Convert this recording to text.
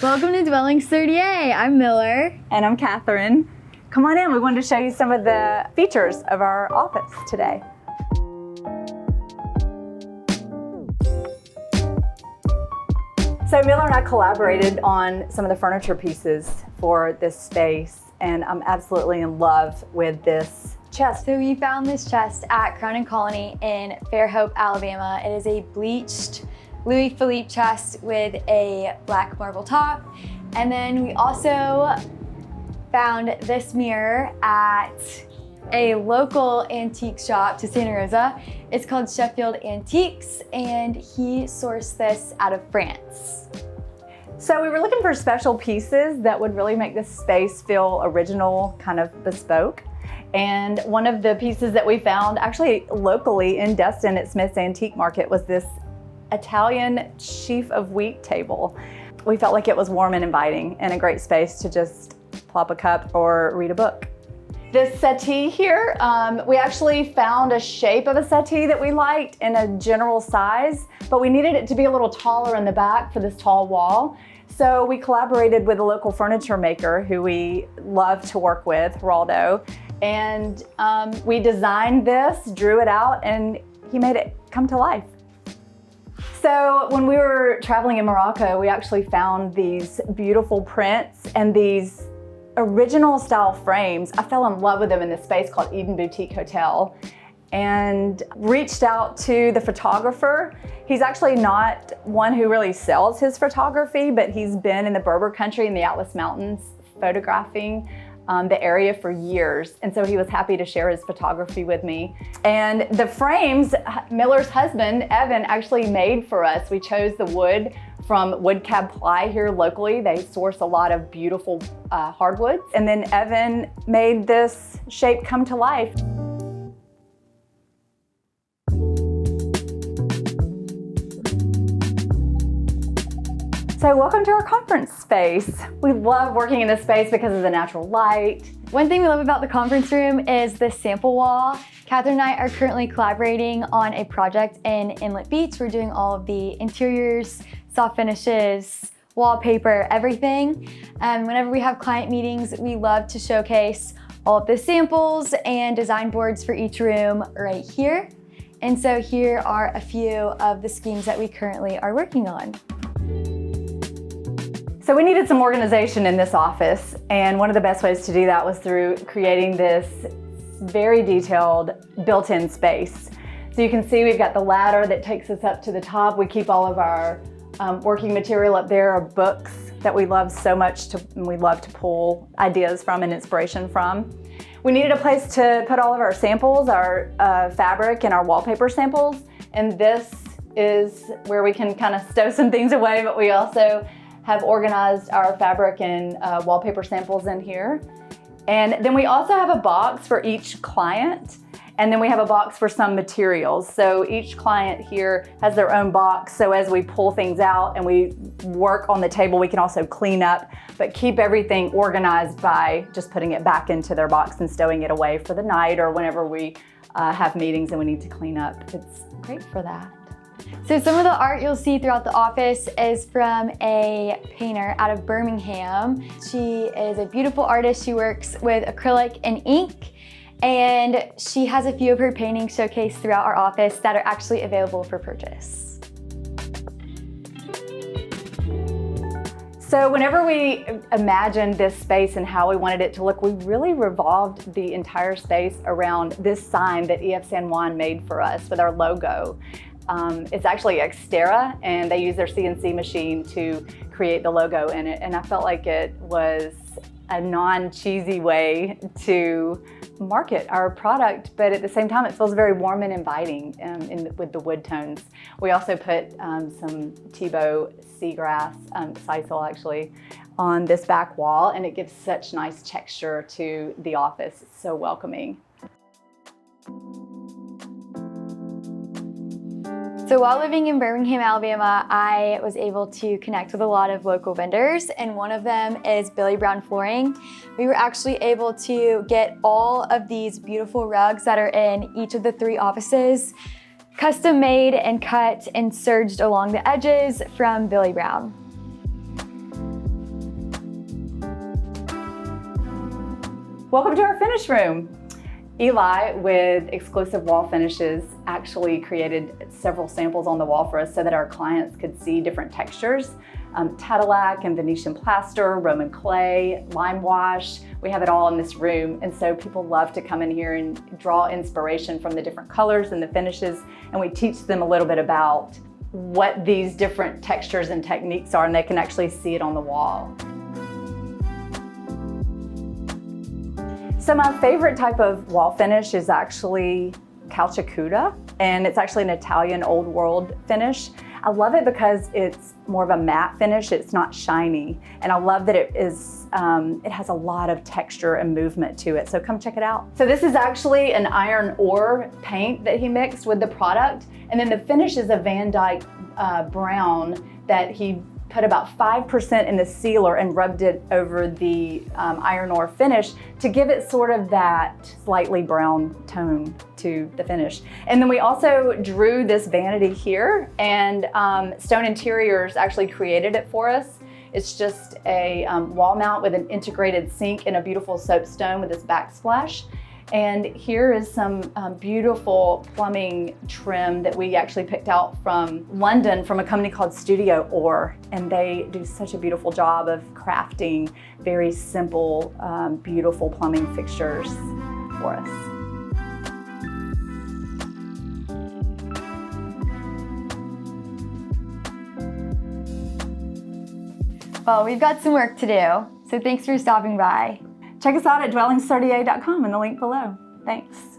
Welcome to Dwellings 30A. I'm Miller. And I'm Katherine. Come on in, we wanted to show you some of the features of our office today. So Miller and I collaborated on some of the furniture pieces for this space, and I'm absolutely in love with this chest. So we found this chest at Crown & Colony in Fairhope, Alabama. It is a bleached Louis-Philippe chest with a black marble top. And then we also found this mirror at a local antique shop to Santa Rosa. It's called Sheffield Antiques, and he sourced this out of France. So we were looking for special pieces that would really make this space feel original, kind of bespoke. And one of the pieces that we found actually locally in Destin at Smith's Antique Market was this Italian sheaf of wheat table. We felt like it was warm and inviting and a great space to just plop a cup or read a book. This settee here, we actually found a shape of a settee that we liked in a general size, but we needed it to be a little taller in the back for this tall wall. So we collaborated with a local furniture maker who we love to work with, Geraldo, and we designed this, drew it out, and he made it come to life. So when we were traveling in Morocco, we actually found these beautiful prints and these original style frames. I fell in love with them in this space called Eden Boutique Hotel and reached out to the photographer. He's actually not one who really sells his photography, but he's been in the Berber country in the Atlas Mountains photographing the area for years. And so he was happy to share his photography with me. And the frames, Miller's husband, Evan, actually made for us. We chose the wood from Wood Cab Ply here locally. They source a lot of beautiful hardwoods. And then Evan made this shape come to life. So welcome to our conference space. We love working in this space because of the natural light. One thing we love about the conference room is the sample wall. Catherine and I are currently collaborating on a project in Inlet Beach. We're doing all of the interiors, soft finishes, wallpaper, everything. And whenever we have client meetings, we love to showcase all of the samples and design boards for each room right here. And so here are a few of the schemes that we currently are working on. So we needed some organization in this office, and one of the best ways to do that was through creating this very detailed built-in space. So you can see we've got the ladder that takes us up to the top. We keep all of our working material up there, our books that we love so much and we love to pull ideas from and inspiration from. We needed a place to put all of our samples, our fabric and our wallpaper samples, and this is where we can kind of stow some things away, but we also have organized our fabric and wallpaper samples in here. And then we also have a box for each client, and then we have a box for some materials. So each client here has their own box, so as we pull things out and we work on the table, we can also clean up, but keep everything organized by just putting it back into their box and stowing it away for the night or whenever we have meetings and we need to clean up. It's great for that. So some of the art you'll see throughout the office is from a painter out of Birmingham. She is a beautiful artist. She works with acrylic and ink, and she has a few of her paintings showcased throughout our office that are actually available for purchase. So whenever we imagined this space and how we wanted it to look, we really revolved the entire space around this sign that EF San Juan made for us with our logo. It's actually Xterra, and they use their CNC machine to create the logo in it. And I felt like it was a non-cheesy way to market our product, but at the same time, it feels very warm and inviting with the wood tones. We also put some Tebow seagrass, sisal actually, on this back wall, and it gives such nice texture to the office. It's so welcoming. So while living in Birmingham, Alabama, I was able to connect with a lot of local vendors, and one of them is Billy Brown Flooring. We were actually able to get all of these beautiful rugs that are in each of the 3 offices, custom made and cut and serged along the edges from Billy Brown. Welcome to our finish room. Eli, with Exclusive Wall Finishes, actually created several samples on the wall for us so that our clients could see different textures. Cadillac and Venetian plaster, Roman clay, lime wash. We have it all in this room, and so people love to come in here and draw inspiration from the different colors and the finishes, and we teach them a little bit about what these different textures and techniques are, and they can actually see it on the wall. So my favorite type of wall finish is actually calciacuta, and it's actually an Italian old world finish. I love it because it's more of a matte finish, it's not shiny, and I love that it has a lot of texture and movement to it, so come check it out. So this is actually an iron ore paint that he mixed with the product, and then the finish is a Van Dyke brown that he put about 5% in the sealer and rubbed it over the iron ore finish to give it sort of that slightly brown tone to the finish. And then we also drew this vanity here, and Stone Interiors actually created it for us. It's just a wall mount with an integrated sink and a beautiful soapstone with this backsplash. And here is some beautiful plumbing trim that we actually picked out from London from a company called Studio Ore. And they do such a beautiful job of crafting very simple, beautiful plumbing fixtures for us. Well, we've got some work to do, so thanks for stopping by. Check us out at dwellingscertier.com in the link below. Thanks.